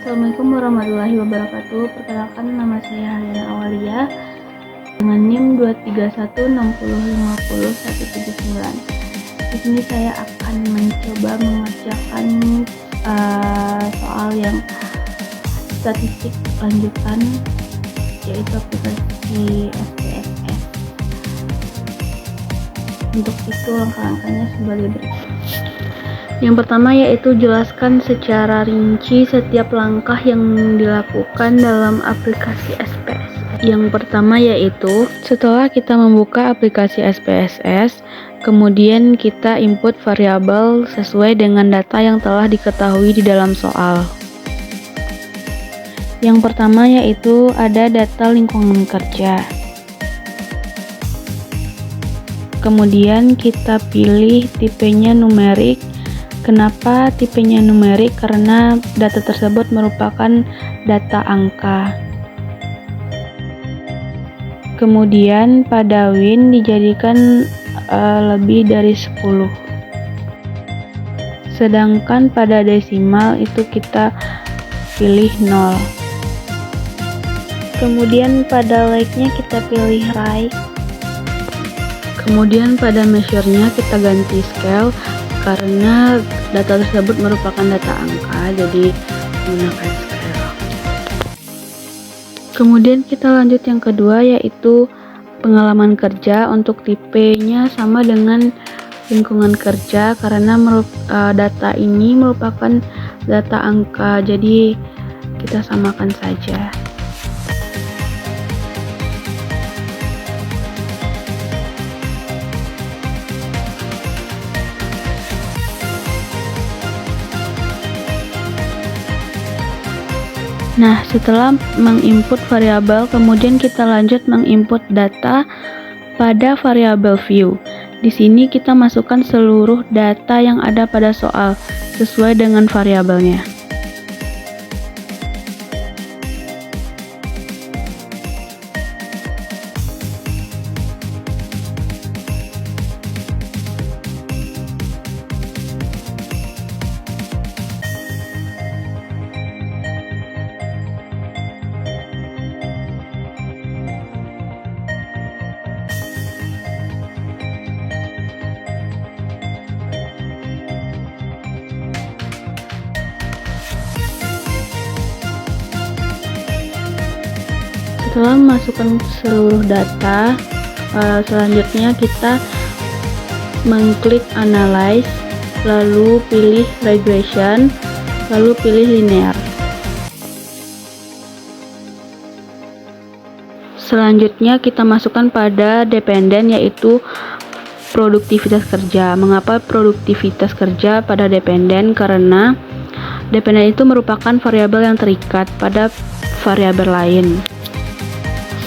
Assalamualaikum warahmatullahi wabarakatuh. Perkenalkan, nama saya Haliana Awalia dengan NIM 23160507179. Di sini saya akan mencoba mengerjakan soal yang statistik lanjutan, yaitu aplikasi SPSS. Untuk itu langkah-langkahnya sebagai berikut. Yang pertama yaitu jelaskan secara rinci setiap langkah yang dilakukan dalam aplikasi SPSS. Yang pertama yaitu setelah kita membuka aplikasi SPSS, kemudian kita input variabel sesuai dengan data yang telah diketahui di dalam soal. Yang pertama yaitu ada data lingkungan kerja. Kemudian kita pilih tipenya numerik. Kenapa tipenya numerik? Karena data tersebut merupakan data angka. Kemudian pada win dijadikan lebih dari 10. Sedangkan pada desimal itu kita pilih 0. Kemudian pada like-nya kita pilih right. Kemudian pada measure-nya kita ganti scale karena data tersebut merupakan data angka, jadi menggunakan scale. Kemudian kita lanjut yang kedua yaitu pengalaman kerja. Untuk tipenya sama dengan lingkungan kerja karena data ini merupakan data angka, jadi kita samakan saja. Nah, setelah menginput variabel, kemudian kita lanjut menginput data pada variabel view. Di sini kita masukkan seluruh data yang ada pada soal sesuai dengan variabelnya. Setelah memasukkan seluruh data, selanjutnya kita mengklik analyze, lalu pilih regression, lalu pilih linear. Selanjutnya kita masukkan pada dependen yaitu produktivitas kerja. Mengapa produktivitas kerja pada dependen? Karena dependen itu merupakan variabel yang terikat pada variabel lain.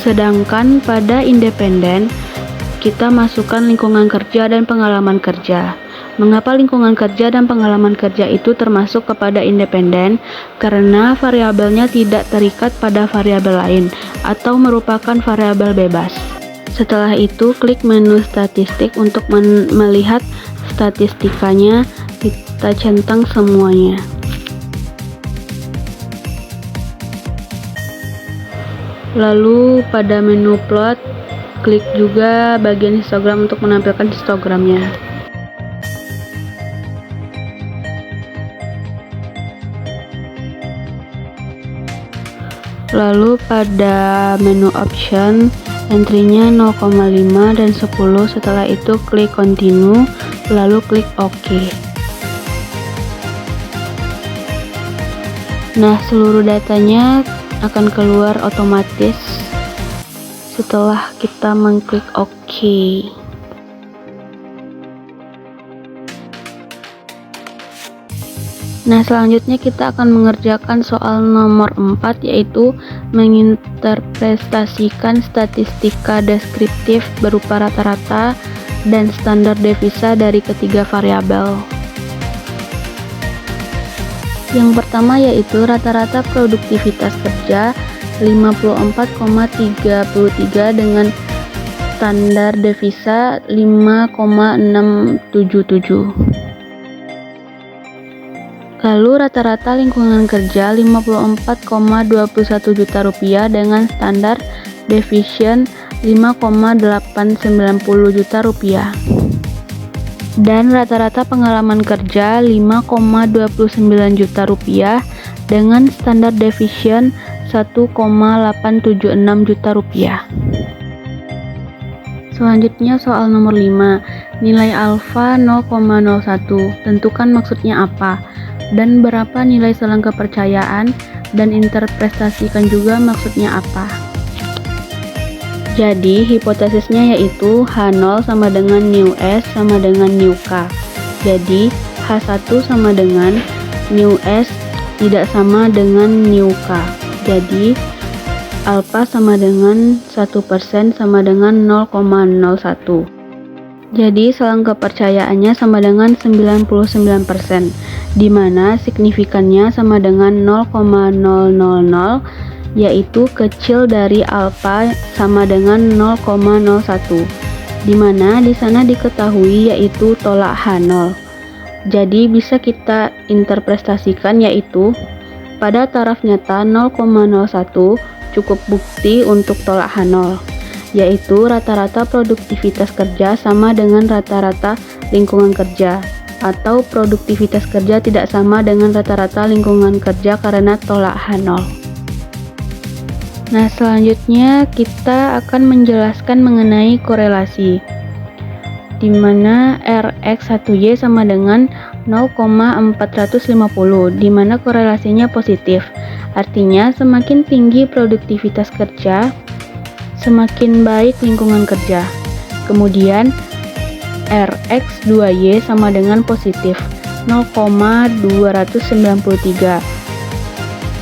Sedangkan pada independen, kita masukkan lingkungan kerja dan pengalaman kerja. Mengapa lingkungan kerja dan pengalaman kerja itu termasuk kepada independen? Karena variabelnya tidak terikat pada variabel lain atau merupakan variabel bebas. Setelah itu, klik menu statistik untuk melihat statistikanya. Kita centang semuanya. Lalu pada menu plot, klik juga bagian histogram untuk menampilkan histogramnya. Lalu pada menu option, entry-nya 0,5 dan 10. Setelah itu klik continue, lalu klik OK. Nah, seluruh datanya akan keluar otomatis setelah kita mengklik OK. Nah, selanjutnya kita akan mengerjakan soal nomor 4 yaitu menginterpretasikan statistika deskriptif berupa rata-rata dan standar devisa dari ketiga variabel. Yang pertama yaitu rata-rata produktivitas kerja 54,33 dengan standar devisa 5,677. Lalu rata-rata lingkungan kerja 54,21 juta rupiah dengan standar deviation 5,890 juta rupiah. Dan rata-rata pengalaman kerja 5,29 juta rupiah dengan standar deviation 1,876 juta rupiah. Selanjutnya soal nomor 5, nilai alfa 0,01, tentukan maksudnya apa, dan berapa nilai selang kepercayaan, dan interpretasikan juga maksudnya apa. Jadi, hipotesisnya yaitu H0 sama dengan nu S sama dengan nu K. Jadi, H1 sama dengan nu S tidak sama dengan nu K. Jadi, alfa sama dengan 1% sama dengan 0,01. Jadi, selang kepercayaannya sama dengan 99%, di mana signifikannya sama dengan 0,000, yaitu kecil dari alfa sama dengan 0,01, di mana di sana diketahui yaitu tolak H0. Jadi bisa kita interpretasikan yaitu pada taraf nyata 0,01 cukup bukti untuk tolak H0, yaitu rata-rata produktivitas kerja sama dengan rata-rata lingkungan kerja, atau produktivitas kerja tidak sama dengan rata-rata lingkungan kerja karena tolak H0. Nah, selanjutnya kita akan menjelaskan mengenai korelasi, di mana Rx1Y sama dengan 0,450, di mana korelasinya positif. Artinya, semakin tinggi produktivitas kerja, semakin baik lingkungan kerja. Kemudian, Rx2Y sama dengan positif, 0,293.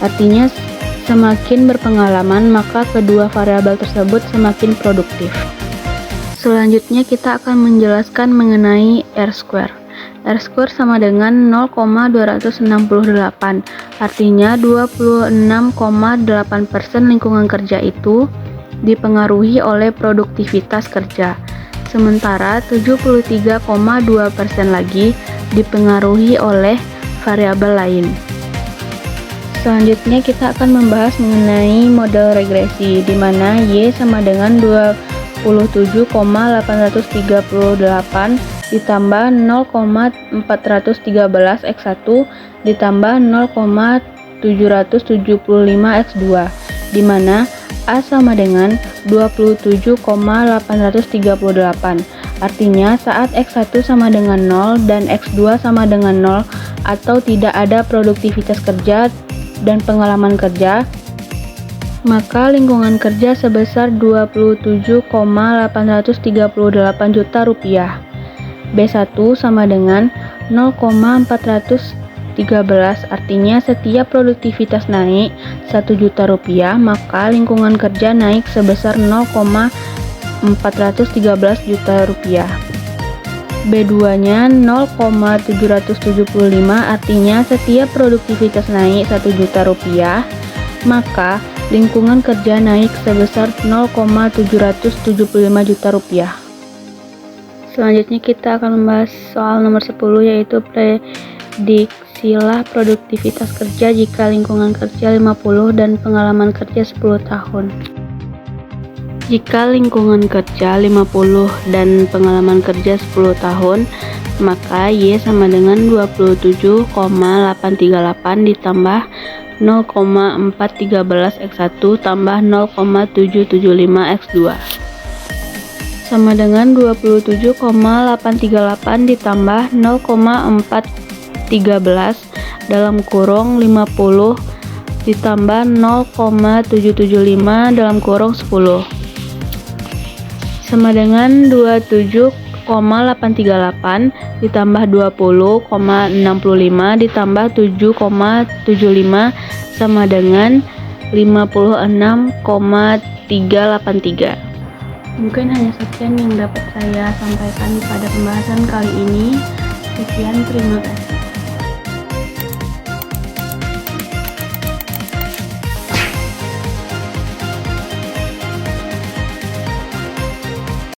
Artinya, semakin berpengalaman, maka kedua variabel tersebut semakin produktif. Selanjutnya kita akan menjelaskan mengenai R-square. R-square sama dengan 0,268. Artinya 26,8% lingkungan kerja itu dipengaruhi oleh produktivitas kerja. Sementara 73,2% lagi dipengaruhi oleh variabel lain. Selanjutnya kita akan membahas mengenai model regresi, di mana Y sama dengan 27,838 ditambah 0,413 X1 ditambah 0,775 X2, di mana A sama dengan 27,838. Artinya saat X1 sama dengan 0 dan X2 sama dengan 0 atau tidak ada produktivitas kerja dan pengalaman kerja, maka lingkungan kerja sebesar 27,838 juta rupiah. B1 sama dengan 0,413, artinya setiap produktivitas naik 1 juta rupiah, maka lingkungan kerja naik sebesar 0,413 juta rupiah. B2-nya 0,775, artinya setiap produktivitas naik 1 juta rupiah, maka lingkungan kerja naik sebesar 0,775 juta rupiah. Selanjutnya kita akan membahas soal nomor 10, yaitu prediksilah produktivitas kerja jika lingkungan kerja 50 dan pengalaman kerja 10 tahun. Jika lingkungan kerja 50 dan pengalaman kerja 10 tahun, maka Y sama dengan 27,838 ditambah 0,413 X1 tambah 0,775 X2 sama dengan 27,838 ditambah 0,413 dalam kurung 50 ditambah 0,775 dalam kurung 10 sama dengan 27,838 ditambah 20,65 ditambah 7,75 sama dengan 56,383. Mungkin hanya sekian yang dapat saya sampaikan pada pembahasan kali ini. Sekian, terima kasih.